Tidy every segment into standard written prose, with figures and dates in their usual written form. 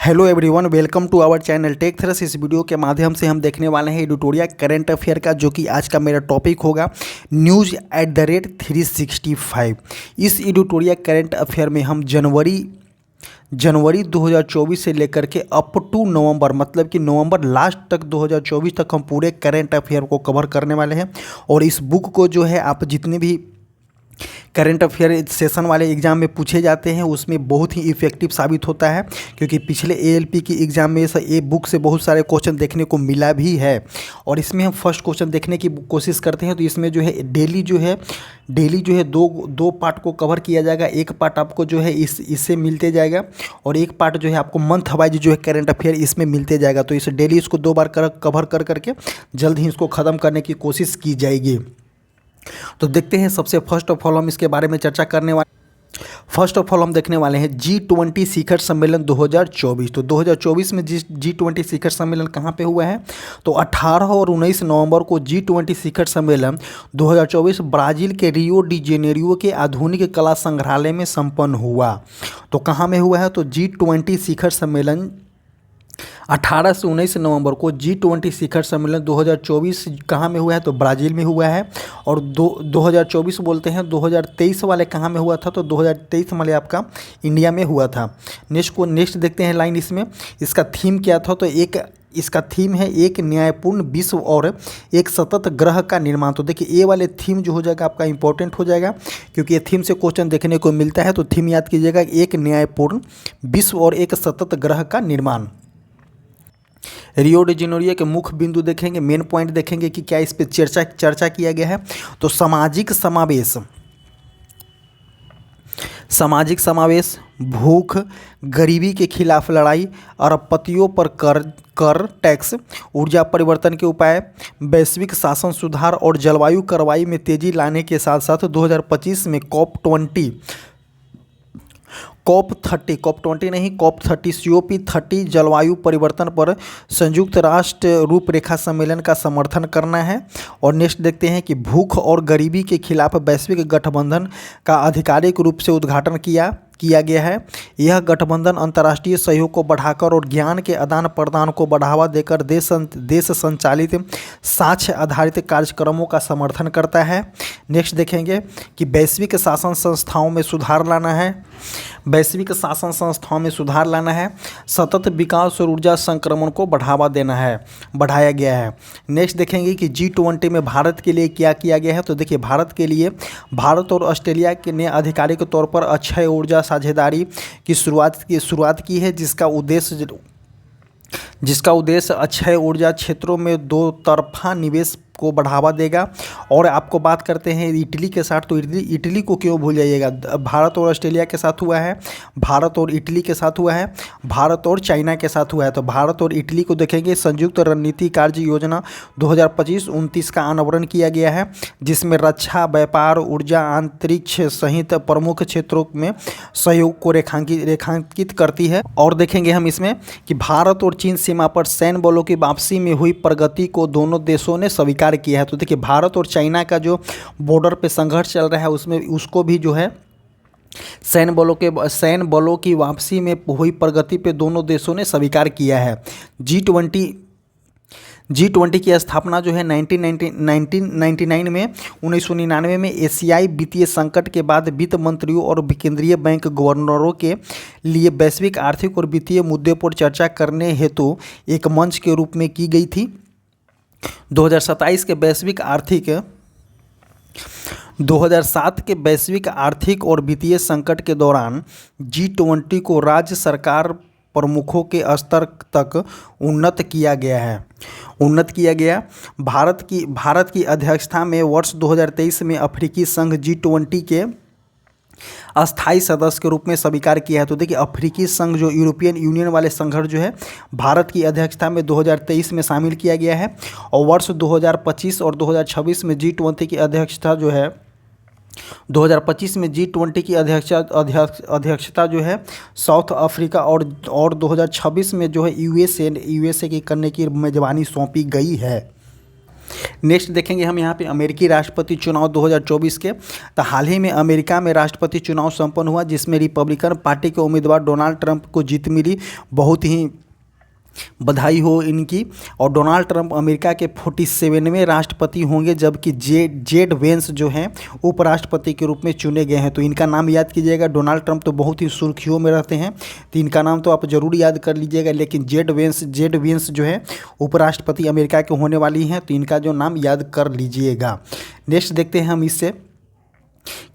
Hello everyone, welcome to our channel tech थ्रस। इस video के माध्यम से हम देखने वाले हैं एडिटोरियल करंट अफेयर का, जो कि आज का मेरा टॉपिक होगा न्यूज़ एट द रेट 365। इस एडिटोरियल करंट अफेयर में हम जनवरी 2024 से लेकर के अप टू नवंबर, मतलब कि नवंबर लास्ट तक 2024 तक हम पूरे करंट अफेयर को कवर करने वाले हैं। और इस बुक को जो है आप जितने भी करंट अफेयर सेशन वाले एग्ज़ाम में पूछे जाते हैं उसमें बहुत ही इफ़ेक्टिव साबित होता है, क्योंकि पिछले एएलपी की एग्ज़ाम में ये बुक से बहुत सारे क्वेश्चन देखने को मिला भी है। और इसमें हम फर्स्ट क्वेश्चन देखने की कोशिश करते हैं। तो इसमें जो है डेली जो है दो पार्ट को कवर किया जाएगा। एक पार्ट आपको जो है इससे मिलते जाएगा और एक पार्ट जो है आपको मंथ वाइज जो है करंट अफेयर इसमें मिलते जाएगा। तो इस डेली इसको 2 बार कवर कर करके जल्द ही इसको ख़त्म करने की कोशिश की जाएगी। तो देखते हैं, सबसे फर्स्ट ऑफ ऑल हम इसके बारे में चर्चा करने वाले। फर्स्ट ऑफ ऑल हम देखने वाले हैं G20 शिखर सम्मेलन 2024। तो 2024 में G20 शिखर सम्मेलन कहाँ पे हुआ है? तो 18 और 19 नवंबर को G20 शिखर सम्मेलन 2024 ब्राज़ील के रियो डी जेनेरियो के आधुनिक कला संग्रहालय में संपन्न हुआ। तो कहाँ में हुआ है? तो G20 शिखर सम्मेलन 18 से 19 नवंबर को G20 शिखर सम्मेलन 2024 कहाँ में हुआ है? तो ब्राज़ील में हुआ है। और 2024 बोलते हैं, 2023 वाले कहाँ में हुआ था? तो 2023 वाले आपका इंडिया में हुआ था। नेक्स्ट देखते हैं लाइन इसमें। इसका थीम क्या था? तो इसका थीम है एक न्यायपूर्ण विश्व और एक सतत ग्रह का निर्माण। तो देखिए, ये वाले थीम जो हो जाएगा आपका इंपॉर्टेंट हो जाएगा, क्योंकि ये थीम से क्वेश्चन देखने को मिलता है। तो थीम याद कीजिएगा, एक न्यायपूर्ण विश्व और एक सतत ग्रह का निर्माण। रियो डी जेनेरियो के मुख्य बिंदु देखेंगे, मेन पॉइंट देखेंगे कि क्या इस पे चर्चा किया गया है। तो सामाजिक समावेश, भूख, गरीबी के खिलाफ लड़ाई, अरबपतियों पर कर टैक्स, ऊर्जा परिवर्तन के उपाय, वैश्विक शासन सुधार और जलवायु कार्रवाई में तेजी लाने के साथ साथ 2025 में COP30 जलवायु परिवर्तन पर संयुक्त राष्ट्र रूपरेखा सम्मेलन का समर्थन करना है। और नेक्स्ट देखते हैं कि भूख और गरीबी के खिलाफ वैश्विक गठबंधन का आधिकारिक रूप से उद्घाटन किया गया है। यह गठबंधन अंतर्राष्ट्रीय सहयोग को बढ़ाकर और ज्ञान के आदान प्रदान को बढ़ावा देकर देश संचालित साक्ष्य आधारित कार्यक्रमों का समर्थन करता है। नेक्स्ट देखेंगे कि वैश्विक शासन संस्थाओं में सुधार लाना है, सतत विकास और ऊर्जा संक्रमण को बढ़ाया गया है। नेक्स्ट देखेंगे कि G20 में भारत के लिए क्या किया गया है। तो देखिए, भारत के लिए भारत और ऑस्ट्रेलिया ने आधिकारिक तौर पर अक्षय ऊर्जा साझेदारी की शुरुआत की है, जिसका उद्देश्य अक्षय ऊर्जा क्षेत्रों में दो तरफा निवेश को बढ़ावा देगा। और आपको बात करते हैं इटली के साथ। तो इटली को क्यों भूल जाइएगा? भारत और ऑस्ट्रेलिया के साथ हुआ है, भारत और इटली के साथ हुआ है, भारत और चाइना के साथ हुआ है। तो भारत और इटली को देखेंगे। संयुक्त रणनीति कार्य योजना 2025-29 का अनावरण किया गया है, जिसमें रक्षा, व्यापार, ऊर्जा, अंतरिक्ष सहित प्रमुख क्षेत्रों में सहयोग को रेखांकित करती है। और देखेंगे हम इसमें कि भारत और चीन सीमा पर सैन्य बलों की वापसी में हुई प्रगति को दोनों देशों ने स्वीकार किया है। तो देखिए, भारत और चाइना का जो बॉर्डर पे संघर्ष चल रहा है उसमें उसको भी जो है सैन्य बलों की वापसी में हुई प्रगति पे दोनों देशों ने स्वीकार किया है। G20 की स्थापना जो है 1999 में एशियाई वित्तीय संकट के बाद वित्त मंत्रियों और केंद्रीय बैंक गवर्नरों के लिए वैश्विक आर्थिक और वित्तीय मुद्दे पर चर्चा करने हेतु एक मंच के रूप में की गई थी। 2007 के वैश्विक आर्थिक और वित्तीय संकट के दौरान G20 को राज्य सरकार प्रमुखों के स्तर तक उन्नत किया गया। भारत की अध्यक्षता में वर्ष 2023 में अफ्रीकी संघ G20 के अस्थायी सदस्य के रूप में स्वीकार किया है। तो देखिए, अफ्रीकी संघ जो यूरोपियन यूनियन वाले संगठन जो है भारत की अध्यक्षता में 2023 में शामिल किया गया है। और वर्ष 2025 और 2026 में G20 की अध्यक्षता जो है 2025 में G20 की अध्यक्षता जो है साउथ अफ्रीका और 2026 में जो है यूएसए की करने की मेजबानी सौंपी गई है। नेक्स्ट देखेंगे हम यहाँ पे अमेरिकी राष्ट्रपति चुनाव 2024 के। तो हाल ही में अमेरिका में राष्ट्रपति चुनाव संपन्न हुआ, जिसमें रिपब्लिकन पार्टी के उम्मीदवार डोनाल्ड ट्रंप को जीत मिली। बहुत ही बधाई हो इनकी। और डोनाल्ड ट्रंप अमेरिका के 47वें राष्ट्रपति होंगे, जबकि जेड वेंस जो हैं उपराष्ट्रपति के रूप में चुने गए हैं। तो इनका नाम याद कीजिएगा। डोनाल्ड ट्रंप तो बहुत ही सुर्खियों में रहते हैं, तो इनका नाम तो आप जरूर याद कर लीजिएगा। लेकिन जेड वेंस जो है उपराष्ट्रपति अमेरिका के होने वाली हैं, तो इनका जो नाम याद कर लीजिएगा। नेक्स्ट देखते हैं हम इससे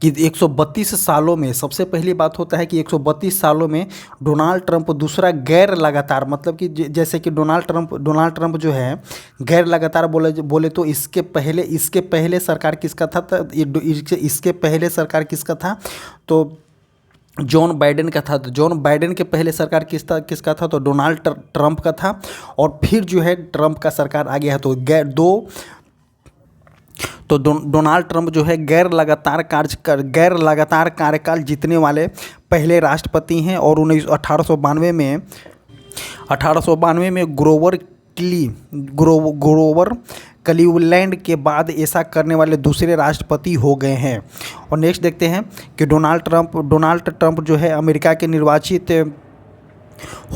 कि 132 सालों में, सबसे पहली बात होता है कि 132 सालों में डोनाल्ड ट्रंप दूसरा गैर लगातार, मतलब कि जैसे कि डोनाल्ड ट्रंप जो है गैर लगातार बोले तो इसके पहले सरकार किसका था? इसके पहले सरकार किसका था? तो जॉन बाइडेन का था। तो जॉन बाइडेन के पहले सरकार किसका था? तो डोनाल्ड ट्रंप का था। और फिर जो है ट्रंप का सरकार आ गया है। तो डोनाल्ड ट्रंप जो है गैर लगातार कार्यकाल जीतने वाले पहले राष्ट्रपति हैं। और 1892 में ग्रोवर क्लीवलैंड के बाद ऐसा करने वाले दूसरे राष्ट्रपति हो गए हैं। और नेक्स्ट देखते हैं कि डोनाल्ड ट्रंप जो है अमेरिका के निर्वाचित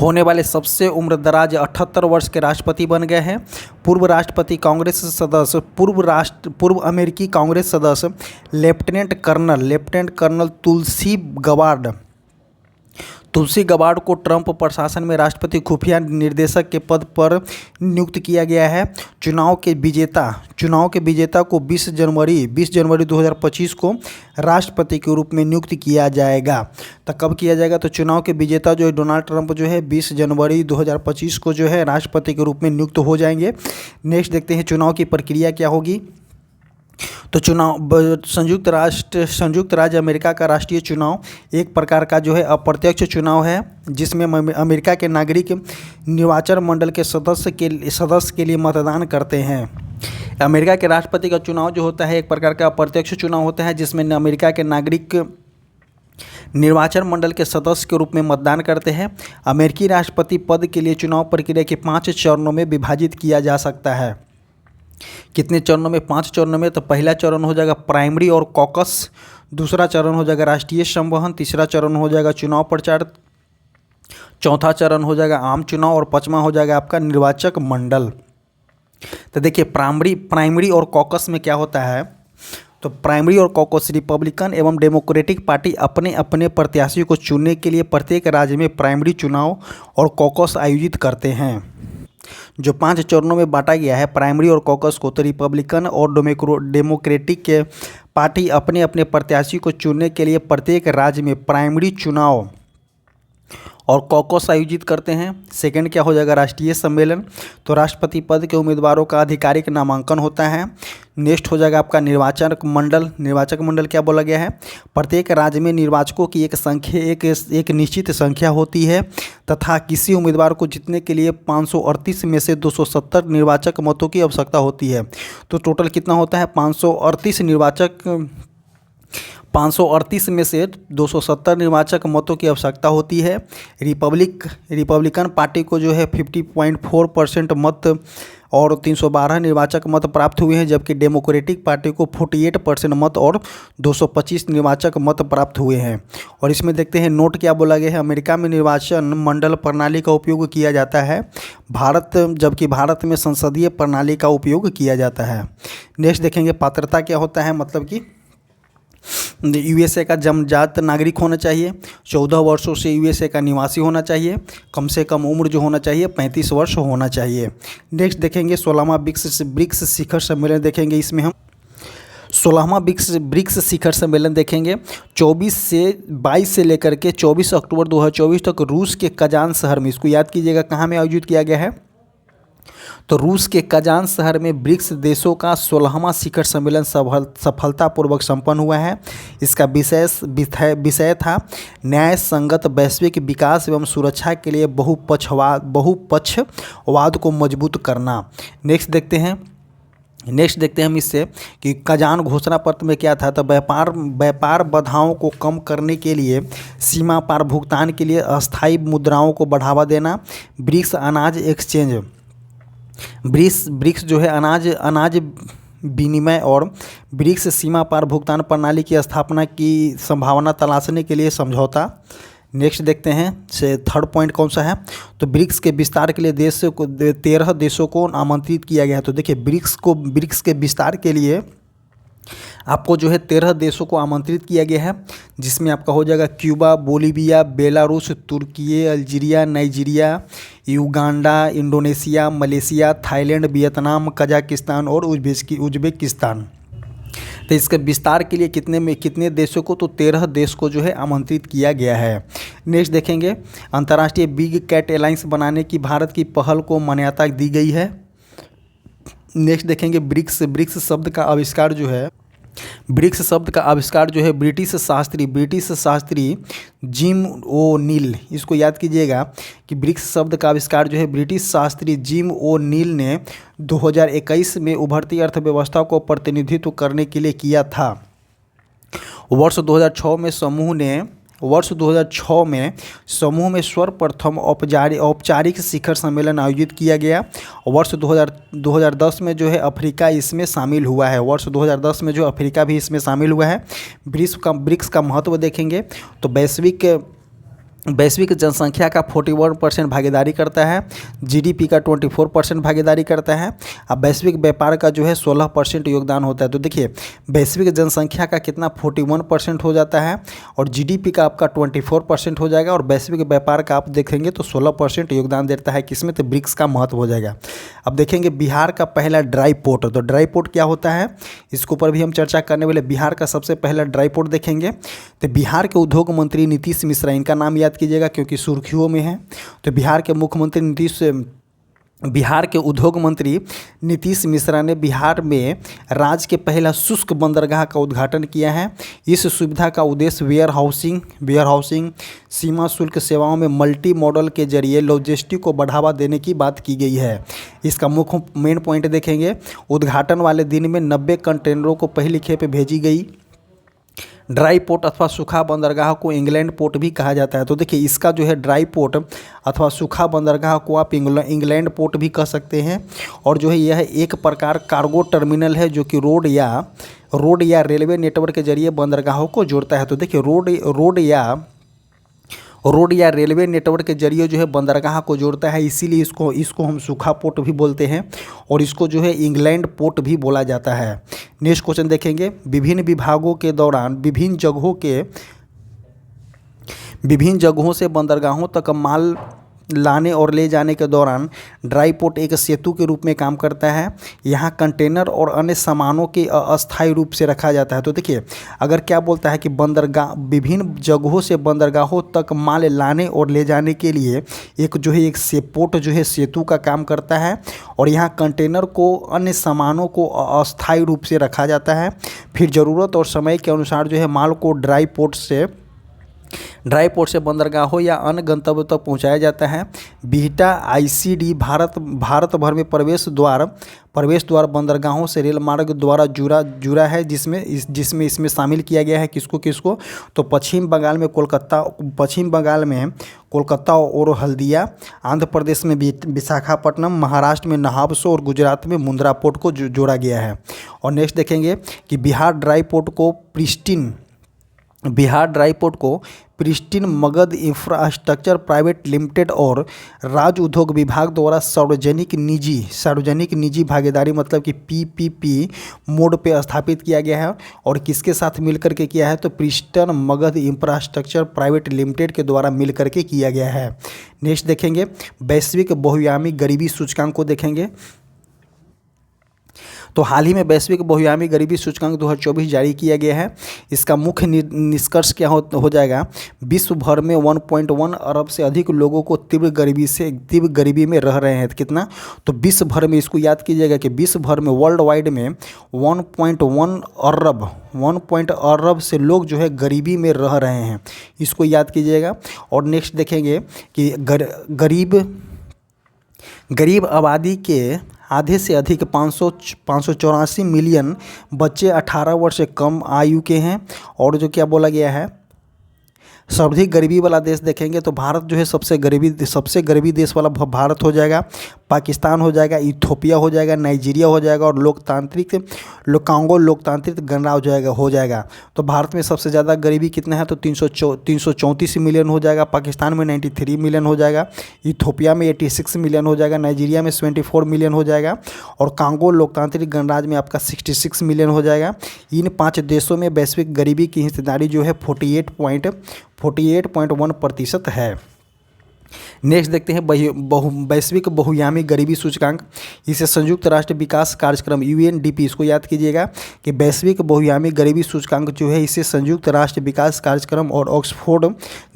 होने वाले सबसे उम्रदराज 78 वर्ष के राष्ट्रपति बन गए हैं। पूर्व अमेरिकी कांग्रेस सदस्य लेफ्टिनेंट कर्नल तुलसी गबार्ड को ट्रंप प्रशासन में राष्ट्रपति खुफिया निर्देशक के पद पर नियुक्त किया गया है। चुनाव के विजेता को 20 जनवरी 2025 को राष्ट्रपति के रूप में नियुक्त किया जाएगा। तो कब किया जाएगा? तो चुनाव के विजेता जो है डोनाल्ड ट्रंप जो है 20 जनवरी 2025 को जो है राष्ट्रपति के रूप में नियुक्त हो जाएंगे। नेक्स्ट देखते हैं चुनाव की प्रक्रिया क्या होगी। तो संयुक्त राज्य अमेरिका का राष्ट्रीय चुनाव एक प्रकार का जो है अप्रत्यक्ष चुनाव है, जिसमें अमेरिका के नागरिक निर्वाचन मंडल के सदस्य के लिए मतदान करते हैं। अमेरिका के राष्ट्रपति का चुनाव जो होता है एक प्रकार का अप्रत्यक्ष चुनाव होता है, जिसमें अमेरिका के नागरिक निर्वाचन मंडल के सदस्य के रूप में मतदान करते हैं। अमेरिकी राष्ट्रपति पद के लिए चुनाव प्रक्रिया के 5 चरणों में विभाजित किया जा सकता है। कितने चरणों में? 5 चरणों में। तो पहला चरण हो जाएगा प्राइमरी और कॉकस, दूसरा चरण हो जाएगा राष्ट्रीय संवहन, तीसरा चरण हो जाएगा चुनाव प्रचार, चौथा चरण हो जाएगा आम चुनाव और पांचवा हो जाएगा आपका निर्वाचक मंडल। तो देखिए प्राइमरी और कॉकस में क्या होता है? तो प्राइमरी और कॉकस रिपब्लिकन एवं डेमोक्रेटिक पार्टी अपने अपने प्रत्याशियों को चुनने के लिए प्रत्येक राज्य में प्राइमरी चुनाव और कॉकस आयोजित करते हैं। जो 5 चरणों में बांटा गया है प्राइमरी और कॉकस को, तो रिपब्लिकन और डेमोक्रेटिक के पार्टी अपने अपने प्रत्याशी को चुनने के लिए प्रत्येक राज्य में प्राइमरी चुनाव और कॉकस आयोजित करते हैं। सेकंड क्या हो जाएगा? राष्ट्रीय सम्मेलन। तो राष्ट्रपति पद के उम्मीदवारों का आधिकारिक नामांकन होता है। नेक्स्ट हो जाएगा आपका निर्वाचक मंडल क्या बोला गया है? प्रत्येक राज्य में निर्वाचकों की एक निश्चित संख्या होती है तथा किसी उम्मीदवार को जीतने के लिए 538 में से 270 निर्वाचक मतों की आवश्यकता होती है। तो टोटल कितना होता है? 538 में से 270 निर्वाचक मतों की आवश्यकता होती है। रिपब्लिकन पार्टी को जो है 50.4% मत और 312 निर्वाचक मत प्राप्त हुए हैं, जबकि डेमोक्रेटिक पार्टी को 48% मत और 225 निर्वाचक मत प्राप्त हुए हैं। और इसमें देखते हैं नोट क्या बोला गया है। अमेरिका में निर्वाचन मंडल प्रणाली का उपयोग किया जाता है जबकि भारत में संसदीय प्रणाली का उपयोग किया जाता है। नेक्स्ट देखेंगे पात्रता क्या होता है, मतलब कि यूएसए का जन्मजात नागरिक होना चाहिए, 14 वर्षों से यूएसए का निवासी होना चाहिए, कम से कम उम्र जो होना चाहिए 35 वर्ष होना चाहिए। नेक्स्ट देखेंगे 16वां ब्रिक्स शिखर सम्मेलन देखेंगे। इसमें हम 16वां ब्रिक्स शिखर सम्मेलन देखेंगे। 22 से लेकर के 24 अक्टूबर 2024 तक रूस के कजान शहर में, इसको याद कीजिएगा कहाँ में आयोजित किया गया है? तो रूस के कजान शहर में ब्रिक्स देशों का 16वां शिखर सम्मेलन सफलतापूर्वक संपन्न हुआ है। इसका विषय था न्याय संगत वैश्विक विकास एवं सुरक्षा के लिए बहुपक्षवाद को मजबूत करना। नेक्स्ट देखते हैं हम इससे कि कजान घोषणा पत्र में क्या था। तो व्यापार बाधाओं को कम करने के लिए सीमा पार भुगतान के लिए अस्थायी मुद्राओं को बढ़ावा देना, ब्रिक्स अनाज एक्सचेंज, ब्रिक्स जो है अनाज विनिमय और ब्रिक्स सीमा पार भुगतान प्रणाली की स्थापना की संभावना तलाशने के लिए समझौता। नेक्स्ट देखते हैं से थर्ड पॉइंट कौन सा है, तो ब्रिक्स के विस्तार के लिए 13 देशों को आमंत्रित किया गया है। तो देखिए ब्रिक्स के विस्तार के लिए आपको जो है 13 देशों को आमंत्रित किया गया है, जिसमें आपका हो जाएगा क्यूबा, बोलीविया, बेलारूस, तुर्की, Algeria, Nigeria, Uganda, Indonesia, Malaysia, Thailand, Vietnam, Kazakhstan और उज्बेकिस्तान। तो इसके विस्तार के लिए कितने देशों को, तो 13 देश को जो है आमंत्रित किया गया है। नेक्स्ट देखेंगे अंतर्राष्ट्रीय बिग कैट एलायंस बनाने की भारत की पहल को मान्यता दी गई है। नेक्स्ट देखेंगे ब्रिक्स शब्द का आविष्कार जो है ब्रिटिश शास्त्री जिम ओ नील, इसको याद कीजिएगा कि ब्रिक्स शब्द का आविष्कार जो है ब्रिटिश शास्त्री जिम ओ नील ने 2021 में उभरती अर्थव्यवस्था को प्रतिनिधित्व करने के लिए किया था। वर्ष 2006 में समूह में सर्वप्रथम औपचारिक शिखर सम्मेलन आयोजित किया गया। वर्ष 2010 में जो है अफ्रीका इसमें शामिल हुआ है। वर्ष 2010 में जो अफ्रीका भी इसमें शामिल हुआ है। ब्रिक्स का महत्व देखेंगे तो वैश्विक जनसंख्या का 41% भागीदारी करता है, जीडीपी का 24% भागीदारी करता है, अब वैश्विक व्यापार का जो है 16% योगदान होता है। तो देखिए वैश्विक जनसंख्या का कितना 41% हो जाता है और जीडीपी का आपका 24% हो जाएगा और वैश्विक व्यापार का आप देखेंगे तो 16% योगदान देता है किसमें, तो ब्रिक्स का महत्व हो जाएगा। अब देखेंगे बिहार का पहला ड्राई पोर्ट, तो ड्राई पोर्ट क्या होता है इसके ऊपर भी हम चर्चा करने वाले। बिहार का सबसे पहला ड्राई पोर्ट देखेंगे तो बिहार के उद्योग मंत्री नीतीश मिश्रा, इनका नाम याद कीजिएगा क्योंकि सुर्खियों में है। तो बिहार के उद्योग मंत्री नीतीश मिश्रा ने बिहार में राज्य के पहला शुष्क बंदरगाह का उद्घाटन किया है। इस सुविधा का उद्देश्य वेयर हाउसिंग, सीमा शुल्क सेवाओं में मल्टी मॉडल के जरिए लॉजिस्टिक को बढ़ावा देने की बात की गई है। इसका मुख्य मेन पॉइंट देखेंगे, उद्घाटन वाले दिन में 90 कंटेनरों को पहली खेप भेजी गई। ड्राई पोर्ट अथवा सूखा बंदरगाह को इंग्लैंड पोर्ट भी कहा जाता है। तो देखिए इसका जो है ड्राई पोर्ट अथवा सूखा बंदरगाह को आप इंग्लैंड पोर्ट भी कह सकते हैं। और जो है यह एक प्रकार कार्गो टर्मिनल है जो कि रोड या रेलवे नेटवर्क के जरिए बंदरगाहों को जोड़ता है। तो देखिए रोड या रेलवे नेटवर्क के जरिए जो है बंदरगाह को जोड़ता है, इसीलिए इसको हम सूखा पोर्ट भी बोलते हैं और इसको जो है इंग्लैंड पोर्ट भी बोला जाता है। नेक्स्ट क्वेश्चन देखेंगे, विभिन्न विभागों के दौरान विभिन्न जगहों से बंदरगाहों तक माल लाने और ले जाने के दौरान ड्राई पोर्ट एक सेतु के रूप में काम करता है। यहाँ कंटेनर और अन्य सामानों के अस्थायी रूप से रखा जाता है। तो देखिए अगर क्या बोलता है कि विभिन्न जगहों से बंदरगाहों तक माल लाने और ले जाने के लिए एक पोर्ट जो है सेतु का काम करता है और यहाँ कंटेनर को अन्य सामानों को अस्थायी रूप से रखा जाता है। फिर ज़रूरत और समय के अनुसार जो है माल को ड्राई पोर्ट से बंदरगाहों या अन्य गंतव्य तक पहुंचाया जाता है। बिहटा आईसीडी भारत भर में प्रवेश द्वार बंदरगाहों से रेल मार्ग द्वारा जुड़ा है, जिसमें इसमें शामिल किया गया है किसको, तो पश्चिम बंगाल में कोलकाता और हल्दिया, आंध्र प्रदेश में विशाखापट्टनम, महाराष्ट्र में नहाबसो और गुजरात में मुंद्रा पोर्ट को जोड़ा गया है। और नेक्स्ट देखेंगे कि बिहार ड्राई पोर्ट को pristine Magadh infrastructure private limited और राज्य उद्योग विभाग द्वारा सार्वजनिक निजी भागीदारी मतलब कि पीपीपी मोड पे स्थापित किया गया है। और किसके साथ मिलकर के किया है, तो pristine Magadh infrastructure private limited के द्वारा मिलकर के किया गया है। नेक्स्ट देखेंगे वैश्विक बहुआयामी गरीबी सूचकांक को देखेंगे। तो हाल ही में वैश्विक बहुआयामी गरीबी सूचकांक 2024 जारी किया गया है। इसका मुख्य निष्कर्ष क्या हो जाएगा, विश्व भर में 1.1 अरब से अधिक लोगों को तीव्र गरीबी में रह रहे हैं। कितना, तो विश्व भर में, इसको याद कीजिएगा कि विश्व भर में वर्ल्ड वाइड में 1.1 अरब से लोग जो है गरीबी में रह रहे हैं, इसको याद कीजिएगा। और नेक्स्ट देखेंगे कि गरीब आबादी के आधे से अधिक 584 मिलियन बच्चे 18 वर्ष से कम आयु के हैं। और जो क्या बोला गया है, सर्वाधिक गरीबी वाला देश देखेंगे तो भारत जो है सबसे गरीबी देश वाला भारत हो जाएगा, पाकिस्तान हो जाएगा, इथियोपिया हो जाएगा, नाइजीरिया हो जाएगा और कांगो लोकतांत्रिक गणराज्य हो जाएगा। तो भारत में सबसे ज़्यादा गरीबी कितना है तो 334 मिलियन हो जाएगा, पाकिस्तान में 93 मिलियन हो जाएगा, इथियोपिया में 86 मिलियन हो जाएगा, नाइजीरिया में 74 मिलियन हो जाएगा और कांगो लोकतांत्रिक गणराज्य में आपका 66 मिलियन हो जाएगा। इन 5 देशों में वैश्विक गरीबी की हिस्सेदारी जो है 48.1% है। नेक्स्ट देखते हैं वैश्विक बहुआयामी गरीबी सूचकांक। इसे संयुक्त राष्ट्र विकास कार्यक्रम UNDP, इसको याद कीजिएगा कि वैश्विक बहुआयामी गरीबी सूचकांक जो है इसे संयुक्त राष्ट्र विकास कार्यक्रम और ऑक्सफोर्ड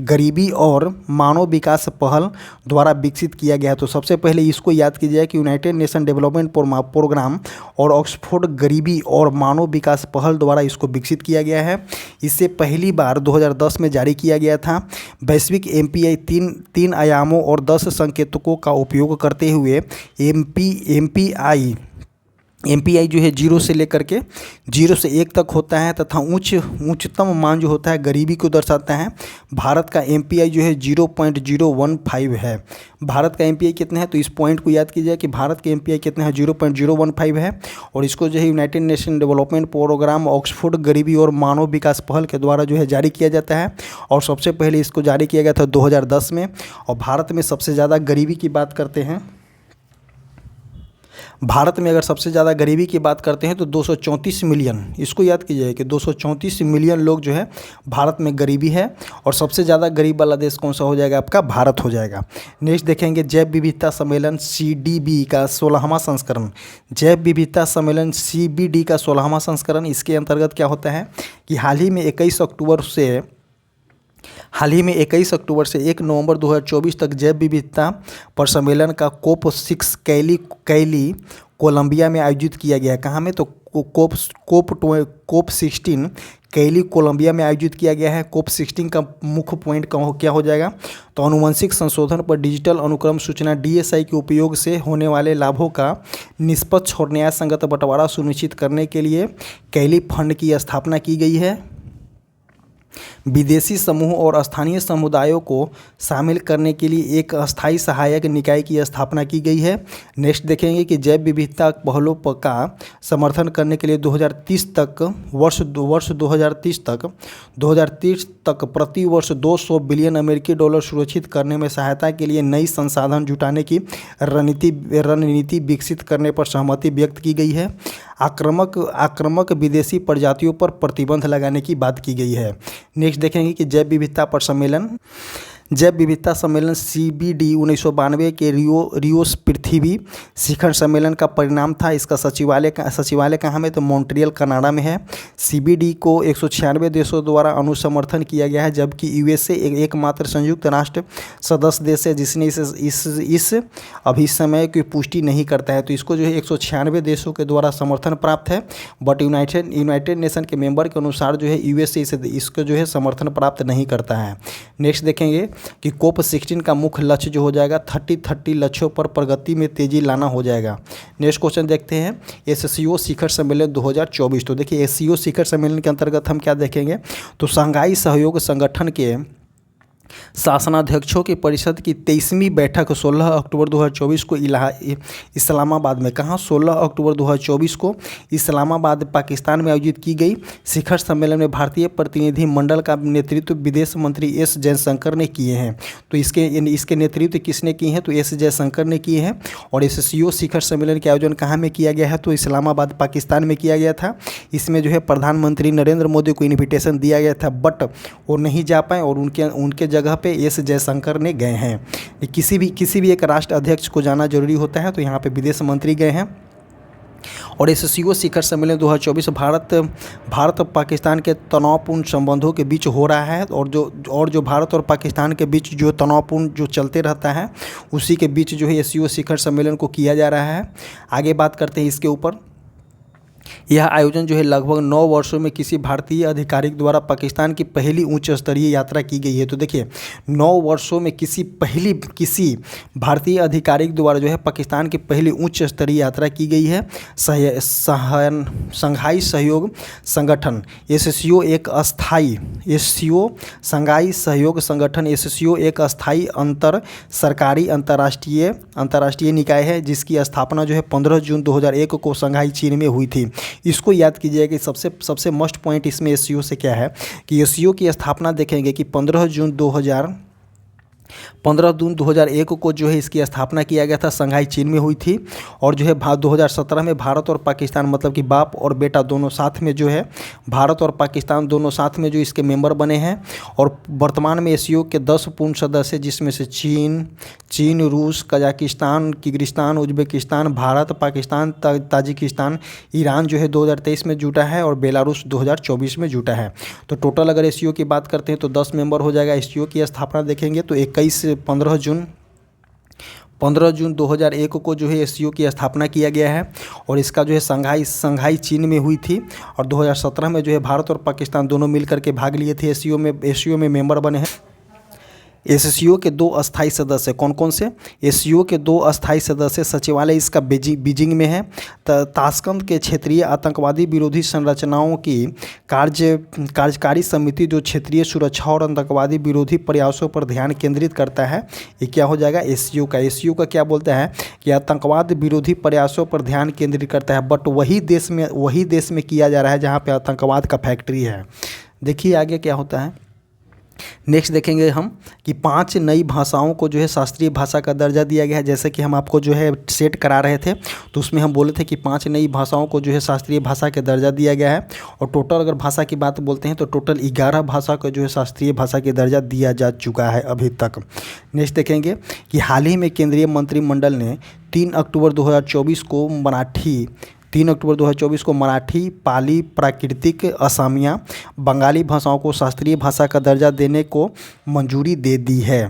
गरीबी और मानव विकास पहल द्वारा विकसित किया गया है। तो सबसे पहले इसको याद कीजिएगा कि यूनाइटेड नेशन डेवलपमेंट प्रोग्राम और ऑक्सफोर्ड गरीबी और मानव विकास पहल द्वारा इसको विकसित किया गया है। इसे पहली बार 2010 में जारी किया गया था। वैश्विक MPI तीन आयामों और 10 संकेतकों का उपयोग करते हुए MPI जो है 0 से लेकर के 0 से 1 तक होता है तथा उच्चतम मान जो होता है गरीबी को दर्शाता है। भारत का MPI जो है 0.015 है। भारत का MPI कितना है तो इस पॉइंट को याद कीजिए कि भारत का MPI कितना है 0.015 है और इसको जो है United Nation Development Programme Oxford गरीबी और मानव विकास पहल के द्वारा जो है जारी किया जाता है और सबसे पहले इसको जारी किया गया था 2010 में। और भारत में सबसे ज़्यादा गरीबी की बात करते हैं, भारत में अगर सबसे ज़्यादा गरीबी की बात करते हैं तो 234 मिलियन, इसको याद कीजिए कि 234 मिलियन लोग जो है भारत में गरीबी है और सबसे ज़्यादा गरीब वाला देश कौन सा हो जाएगा आपका भारत हो जाएगा। नेक्स्ट देखेंगे जैव विविधता सम्मेलन CDB का 16वां संस्करण। जैव विविधता सम्मेलन CBD का 16वां संस्करण, इसके अंतर्गत क्या होता है कि हाल ही में 21 अक्टूबर से 1 नवंबर 2024 तक जैव विविधता पर सम्मेलन का COP6 कैली कोलंबिया में आयोजित किया गया है। कहाँ में तो COP16 कैली कोलंबिया में आयोजित किया गया है। COP16 का मुख्य पॉइंट क्या हो जाएगा तो अनुवंशिक संशोधन पर डिजिटल अनुक्रम सूचना DSI के उपयोग से होने वाले लाभों का निष्पक्ष और न्याय संगत बंटवारा सुनिश्चित करने के लिए कैली फंड की स्थापना की गई है। विदेशी समूह और स्थानीय समुदायों को शामिल करने के लिए एक अस्थायी सहायक निकाय की स्थापना की गई है। नेक्स्ट देखेंगे कि जैव विविधता पहलों का समर्थन करने के लिए 2030 तक प्रति वर्ष $200 बिलियन सुरक्षित करने में सहायता के लिए नई संसाधन जुटाने की रणनीति विकसित करने पर सहमति व्यक्त की गई है। आक्रामक विदेशी प्रजातियों पर प्रतिबंध लगाने की बात की गई है। नेक्स्ट देखेंगे कि जैव विविधता सम्मेलन CBD 1992 के रियो पृथ्वी शिखर सम्मेलन का परिणाम था। इसका सचिवालय कहाँ में तो मॉन्ट्रियल कनाडा में है। CBD को 196 देशों द्वारा अनुसमर्थन किया गया है, जबकि USA एकमात्र संयुक्त राष्ट्र सदस्य देश है जिसने इस अभी समय की पुष्टि नहीं करता है। तो इसको जो है 196 देशों के द्वारा समर्थन प्राप्त है, बट यूनाइटेड नेशन के मेंबर के अनुसार जो है USA इसको जो है समर्थन प्राप्त नहीं करता है। नेक्स्ट देखेंगे कि COP16 का मुख्य लक्ष्य जो हो जाएगा 30 लक्ष्यों पर प्रगति में तेजी लाना हो जाएगा। नेक्स्ट क्वेश्चन देखते हैं SCO शिखर सम्मेलन 2024। तो देखिए SCO शिखर सम्मेलन के अंतर्गत हम क्या देखेंगे तो शंघाई सहयोग संगठन के शासनाध्यक्षों की परिषद की 23वीं बैठक 16 अक्टूबर 2024 को इस्लामाबाद में, कहाँ 16 अक्टूबर 2024 को इस्लामाबाद पाकिस्तान में आयोजित की गई। शिखर सम्मेलन में भारतीय प्रतिनिधि मंडल का नेतृत्व विदेश मंत्री S जयशंकर ने किए हैं। तो इसके नेतृत्व किसने किए हैं तो S जयशंकर ने किए हैं। और SCO शिखर सम्मेलन के आयोजन कहाँ में किया गया है तो इस्लामाबाद पाकिस्तान में किया गया था। इसमें जो है प्रधानमंत्री नरेंद्र मोदी को इन्विटेशन दिया गया था, बट वो नहीं जा पाए और उनके जगह पे S जयशंकर ने गए हैं। किसी भी एक राष्ट्र अध्यक्ष को जाना जरूरी होता है, तो यहाँ पे विदेश मंत्री गए हैं। और SCO शिखर सम्मेलन 2024 भारत और पाकिस्तान के तनावपूर्ण संबंधों के बीच हो रहा है और जो भारत और पाकिस्तान के बीच जो तनावपूर्ण जो चलते रहता है उसी के बीच जो है SCO शिखर सम्मेलन को किया जा रहा है। आगे बात करते हैं इसके ऊपर। यह आयोजन जो है लगभग 9 वर्षों में किसी भारतीय अधिकारी द्वारा पाकिस्तान की पहली उच्च स्तरीय यात्रा की गई है। तो देखिए 9 वर्षों में किसी भारतीय अधिकारिक द्वारा जो है पाकिस्तान की पहली उच्च स्तरीय यात्रा की गई है। संघाई सहयोग संगठन एससीओ एक संघाई सहयोग संगठन एससीओ एक अस्थायी अंतर सरकारी अंतर्राष्ट्रीय निकाय है, जिसकी स्थापना जो है 15 जून 2001 को संघाई चीन में हुई थी। इसको याद कीजिए कि सबसे मस्ट पॉइंट इसमें एससीओ से क्या है कि एससीओ की स्थापना देखेंगे कि 15 जून 2001 को जो है इसकी स्थापना किया गया था, संघाई चीन में हुई थी। और जो है 2017 में भारत और पाकिस्तान मतलब कि बाप और बेटा दोनों साथ में जो है भारत और पाकिस्तान दोनों साथ में जो इसके मेंबर बने हैं। और वर्तमान में एससीओ के 10 पूर्ण सदस्य जिसमें से चीन, रूस, Kazakhstan, Kyrgyzstan, Uzbekistan, Bharat, Pakistan, Tajikistan, Iran जो है 2023 में जुटा है और बेलारूस 2024 में जुटा है। तो टोटल अगर एससीओ की बात करते हैं तो 10 मेंबर हो जाएगा। एससीओ की स्थापना देखेंगे तो 15 जून 2001 को जो है एससीओ की स्थापना किया गया है। और इसका जो है संघाई चीन में हुई थी। और 2017 में जो है भारत और पाकिस्तान दोनों मिलकर के भाग लिए थे एससीओ में मेंबर बने हैं। एससीओ के 2 अस्थायी सदस्य कौन कौन से? एससीओ के 2 अस्थायी सदस्य सचिवालय इसका बीजिंग में है। ताशकंद के क्षेत्रीय आतंकवादी विरोधी संरचनाओं की कार्यकारी समिति जो क्षेत्रीय सुरक्षा और आतंकवादी विरोधी प्रयासों पर ध्यान केंद्रित करता है, ये क्या हो जाएगा? एससीओ का क्या बोलता है कि आतंकवाद विरोधी प्रयासों पर ध्यान केंद्रित करता है, बट वही देश में किया जा रहा है जहाँ पे आतंकवाद का फैक्ट्री है। देखिए आगे क्या होता है। नेक्स्ट देखेंगे हम कि 5 नई भाषाओं को जो है शास्त्रीय भाषा का दर्जा दिया गया है। जैसे कि हम आपको जो है सेट करा रहे थे तो उसमें हम बोले थे कि 5 नई भाषाओं को जो है शास्त्रीय भाषा का दर्जा दिया गया है। और टोटल अगर भाषा की बात बोलते हैं तो टोटल 11 भाषा को जो है शास्त्रीय भाषा का दर्जा दिया जा चुका है अभी तक। नेक्स्ट देखेंगे कि हाल ही में केंद्रीय मंत्रिमंडल ने 3 अक्टूबर 2024 को मराठी, पाली, प्राकृतिक, असमिया, बंगाली भाषाओं को शास्त्रीय भाषा का दर्जा देने को मंजूरी दे दी है।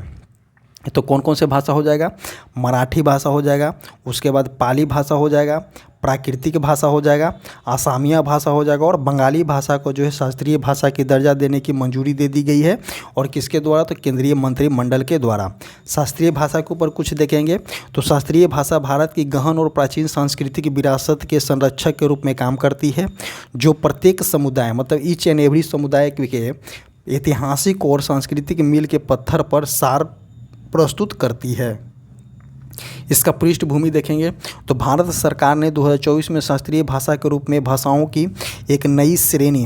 तो कौन कौन से भाषा हो जाएगा? मराठी भाषा हो जाएगा, उसके बाद पाली भाषा हो जाएगा, प्राकृतिक भाषा हो जाएगा, असमिया भाषा हो जाएगा और बंगाली भाषा को जो है शास्त्रीय भाषा की दर्जा देने की मंजूरी दे दी गई है। और किसके द्वारा? तो केंद्रीय मंत्रिमंडल के द्वारा। शास्त्रीय भाषा के ऊपर कुछ देखेंगे तो शास्त्रीय भाषा भारत की गहन और प्राचीन सांस्कृतिक विरासत के संरक्षक के रूप में काम करती है, जो प्रत्येक समुदाय मतलब ईच एंड एवरी समुदाय के ऐतिहासिक और सांस्कृतिक मील के पत्थर पर सार प्रस्तुत करती है। इसका पृष्ठभूमि देखेंगे तो भारत सरकार ने 2024 में शास्त्रीय भाषा के रूप में भाषाओं की एक नई श्रेणी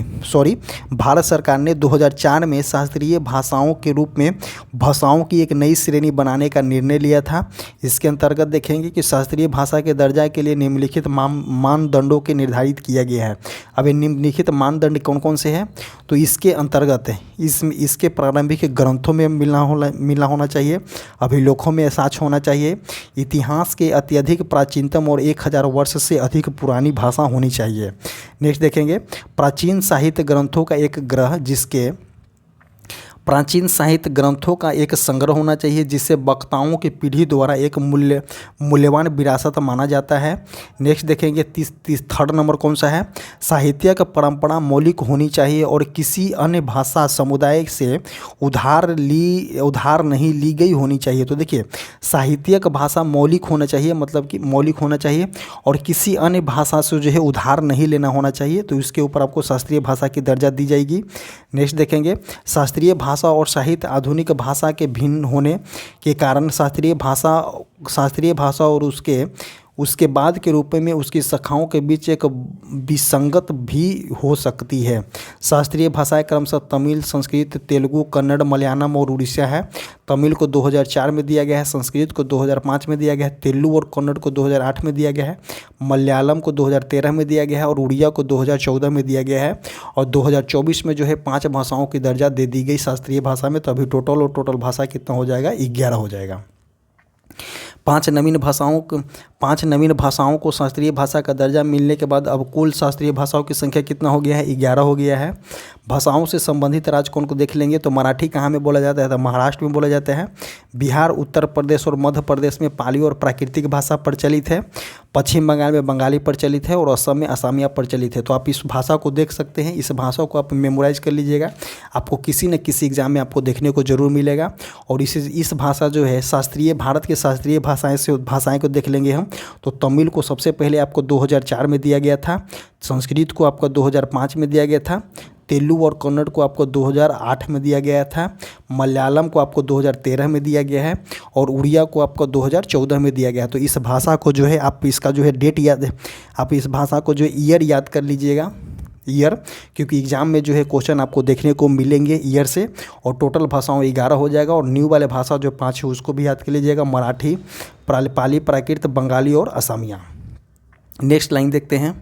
भारत सरकार ने 2004 में शास्त्रीय भाषाओं के रूप में भाषाओं की एक नई श्रेणी बनाने का निर्णय लिया था। इसके अंतर्गत देखेंगे कि शास्त्रीय भाषा के दर्जा के लिए निम्नलिखित मानदंडों के निर्धारित किया गया है। अब ये निम्नलिखित मानदंड कौन कौन से हैं? तो इसके अंतर्गत इसके प्रारंभिक ग्रंथों में मिलना होना चाहिए, अभिलेखों में साक्ष्य होना चाहिए, इतिहास के अत्यधिक प्राचीनतम और 1000 वर्ष से अधिक पुरानी भाषा होनी चाहिए। नेक्स्ट देखेंगे प्राचीन साहित्य ग्रंथों का एक संग्रह होना चाहिए जिसे वक्ताओं की पीढ़ी द्वारा एक मूल्यवान विरासत माना जाता है। नेक्स्ट देखेंगे 3rd नंबर कौन सा है? साहित्यिक परंपरा मौलिक होनी चाहिए और किसी अन्य भाषा समुदाय से उधार नहीं ली गई होनी चाहिए। तो देखिए साहित्यिक भाषा मौलिक होना चाहिए, मतलब कि मौलिक होना चाहिए और किसी अन्य भाषा से जो है उधार नहीं लेना होना चाहिए। तो इसके ऊपर आपको शास्त्रीय भाषा की दर्जा दी जाएगी। नेक्स्ट देखेंगे शास्त्रीय भाषा और साहित्य आधुनिक भाषा के भिन्न होने के कारण शास्त्रीय भाषा और उसके बाद के रूप में उसकी शाखाओं के बीच एक विसंगत भी हो सकती है। शास्त्रीय भाषाएं क्रमशः तमिल, संस्कृत, तेलुगु, कन्नड़, मलयालम और उड़ीसा है। तमिल को 2004 में दिया गया है, संस्कृत को 2005 में दिया गया है, तेलुगु और कन्नड़ को 2008 में दिया गया है, मलयालम को 2013 में दिया गया है और उड़िया को 2014 में दिया गया है। और 2024 में जो है 5 भाषाओं की दर्जा दे दी गई शास्त्रीय भाषा में। तो अभी टोटल भाषा कितना हो जाएगा? 11 हो जाएगा। 5 5 नवीन भाषाओं को शास्त्रीय भाषा का दर्जा मिलने के बाद अब कुल शास्त्रीय भाषाओं की संख्या कितना हो गया है? 11 हो गया है। भाषाओं से संबंधित राज्य कौन को देख लेंगे तो मराठी कहाँ में बोला जाता है? तो महाराष्ट्र में बोला जाता है। बिहार, उत्तर प्रदेश और मध्य प्रदेश में पाली और प्राकृतिक भाषा प्रचलित है। पश्चिम बंगाल में बंगाली प्रचलित है और असम में असमिया प्रचलित है। तो आप इस भाषा को देख सकते हैं। इस भाषा को आप मेमोराइज कर लीजिएगा, आपको किसी न किसी एग्जाम में आपको देखने को जरूर मिलेगा। और इस भाषा जो है शास्त्रीय, भारत के शास्त्रीय भाषाएं को देख लेंगे हम तो तमिल को सबसे पहले आपको 2004 में दिया गया था, संस्कृत को आपको 2005 में दिया गया था, तेलुगु और कन्नड़ को आपको 2008 में दिया गया था, मलयालम को आपको 2013 में दिया गया है और उड़िया को आपको 2014 में दिया गया है। तो इस भाषा को जो है आप इसका जो है डेट याद, आप इस भाषा को जो है ईयर याद कर लीजिएगा, ईयर, क्योंकि एग्जाम में जो है क्वेश्चन आपको देखने को मिलेंगे ईयर से। और टोटल भाषाओं 11 हो जाएगा और न्यू वाले भाषा जो 5 है उसको भी याद कर लीजिएगा, मराठी, पाली, प्राकृत, बंगाली और असमिया। नेक्स्ट लाइन देखते हैं।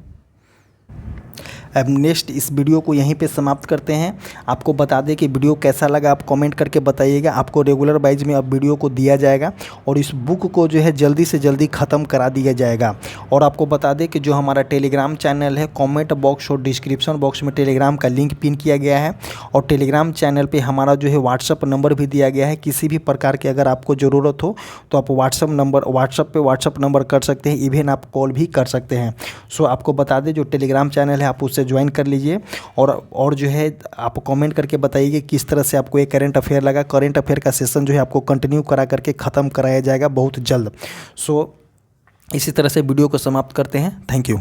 अब नेक्स्ट इस वीडियो को यहीं पे समाप्त करते हैं। आपको बता दें कि वीडियो कैसा लगा आप कमेंट करके बताइएगा। आपको रेगुलर वाइज में अब वीडियो को दिया जाएगा और इस बुक को जो है जल्दी से जल्दी ख़त्म करा दिया जाएगा। और आपको बता दें कि जो हमारा टेलीग्राम चैनल है, कमेंट बॉक्स और डिस्क्रिप्शन बॉक्स में टेलीग्राम का लिंक पिन किया गया है और टेलीग्राम चैनल पर हमारा जो है व्हाट्सअप नंबर भी दिया गया है। किसी भी प्रकार की अगर आपको ज़रूरत हो तो आप व्हाट्सअप नंबर कर सकते हैं, इवन आप कॉल भी कर सकते हैं। सो आपको बता दें जो टेलीग्राम चैनल है आप उससे ज्वाइन कर लीजिए और जो है आप कमेंट करके बताइए कि किस तरह से आपको ये करंट अफेयर लगा। करंट अफेयर का सेशन जो है आपको कंटिन्यू करा करके ख़त्म कराया जाएगा बहुत जल्द। सो इसी तरह से वीडियो को समाप्त करते हैं। Thank you.